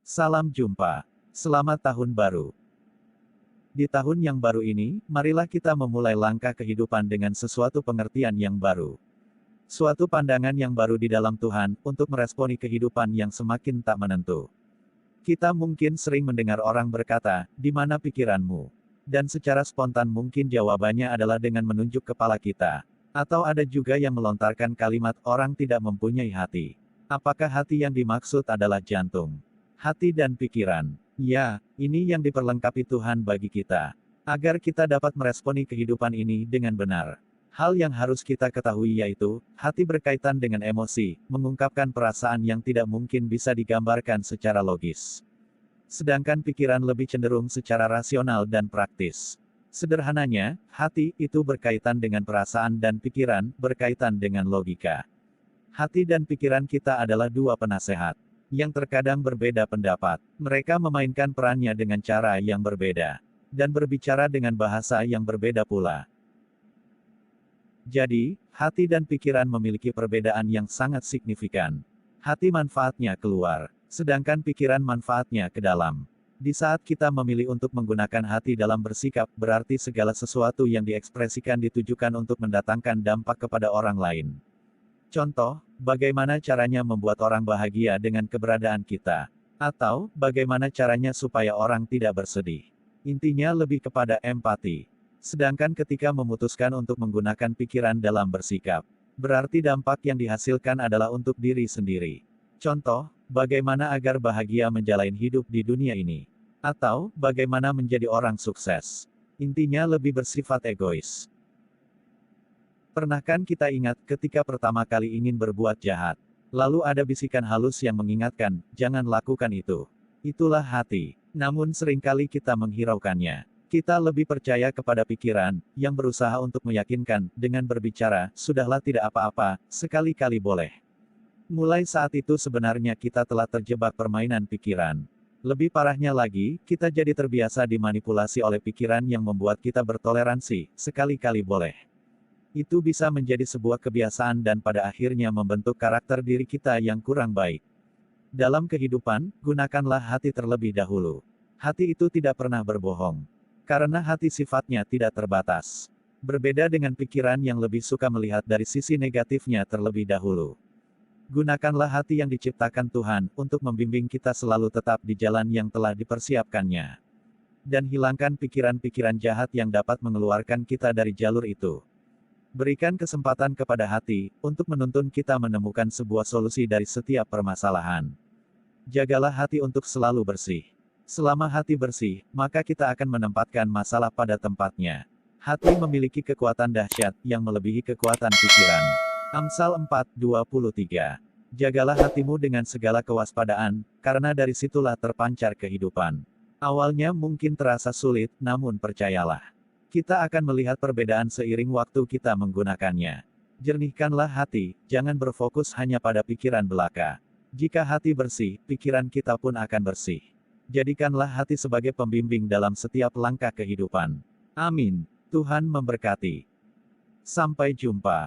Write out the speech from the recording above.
Salam jumpa. Selamat tahun baru. Di tahun yang baru ini, marilah kita memulai langkah kehidupan dengan sesuatu pengertian yang baru. Suatu pandangan yang baru di dalam Tuhan, untuk meresponi kehidupan yang semakin tak menentu. Kita mungkin sering mendengar orang berkata, "Di mana pikiranmu?" Dan secara spontan mungkin jawabannya adalah dengan menunjuk kepala kita. Atau ada juga yang melontarkan kalimat, "Orang tidak mempunyai hati." Apakah hati yang dimaksud adalah jantung? Hati dan pikiran. Ya, ini yang diperlengkapi Tuhan bagi kita. Agar kita dapat meresponi kehidupan ini dengan benar. Hal yang harus kita ketahui yaitu, hati berkaitan dengan emosi, mengungkapkan perasaan yang tidak mungkin bisa digambarkan secara logis. Sedangkan pikiran lebih cenderung secara rasional dan praktis. Sederhananya, hati itu berkaitan dengan perasaan dan pikiran berkaitan dengan logika. Hati dan pikiran kita adalah dua penasehat yang terkadang berbeda pendapat. Mereka memainkan perannya dengan cara yang berbeda, dan berbicara dengan bahasa yang berbeda pula. Jadi, hati dan pikiran memiliki perbedaan yang sangat signifikan. Hati manfaatnya keluar, sedangkan pikiran manfaatnya ke dalam. Di saat kita memilih untuk menggunakan hati dalam bersikap, berarti segala sesuatu yang diekspresikan ditujukan untuk mendatangkan dampak kepada orang lain. Contoh, bagaimana caranya membuat orang bahagia dengan keberadaan kita? Atau, bagaimana caranya supaya orang tidak bersedih? Intinya lebih kepada empati. Sedangkan ketika memutuskan untuk menggunakan pikiran dalam bersikap, berarti dampak yang dihasilkan adalah untuk diri sendiri. Contoh, bagaimana agar bahagia menjalani hidup di dunia ini? Atau, bagaimana menjadi orang sukses? Intinya lebih bersifat egois. Pernahkah kita ingat ketika pertama kali ingin berbuat jahat? Lalu ada bisikan halus yang mengingatkan, jangan lakukan itu. Itulah hati. Namun seringkali kita menghiraukannya. Kita lebih percaya kepada pikiran, yang berusaha untuk meyakinkan, dengan berbicara, sudahlah tidak apa-apa, sekali-kali boleh. Mulai saat itu sebenarnya kita telah terjebak permainan pikiran. Lebih parahnya lagi, kita jadi terbiasa dimanipulasi oleh pikiran yang membuat kita bertoleransi, sekali-kali boleh. Itu bisa menjadi sebuah kebiasaan dan pada akhirnya membentuk karakter diri kita yang kurang baik. Dalam kehidupan, gunakanlah hati terlebih dahulu. Hati itu tidak pernah berbohong. Karena hati sifatnya tidak terbatas. Berbeda dengan pikiran yang lebih suka melihat dari sisi negatifnya terlebih dahulu. Gunakanlah hati yang diciptakan Tuhan, untuk membimbing kita selalu tetap di jalan yang telah dipersiapkannya. Dan hilangkan pikiran-pikiran jahat yang dapat mengeluarkan kita dari jalur itu. Berikan kesempatan kepada hati, untuk menuntun kita menemukan sebuah solusi dari setiap permasalahan. Jagalah hati untuk selalu bersih. Selama hati bersih, maka kita akan menempatkan masalah pada tempatnya. Hati memiliki kekuatan dahsyat, yang melebihi kekuatan pikiran. Amsal 4:23. Jagalah hatimu dengan segala kewaspadaan, karena dari situlah terpancar kehidupan. Awalnya mungkin terasa sulit, namun percayalah. Kita akan melihat perbedaan seiring waktu kita menggunakannya. Jernihkanlah hati, jangan berfokus hanya pada pikiran belaka. Jika hati bersih, pikiran kita pun akan bersih. Jadikanlah hati sebagai pembimbing dalam setiap langkah kehidupan. Amin. Tuhan memberkati. Sampai jumpa.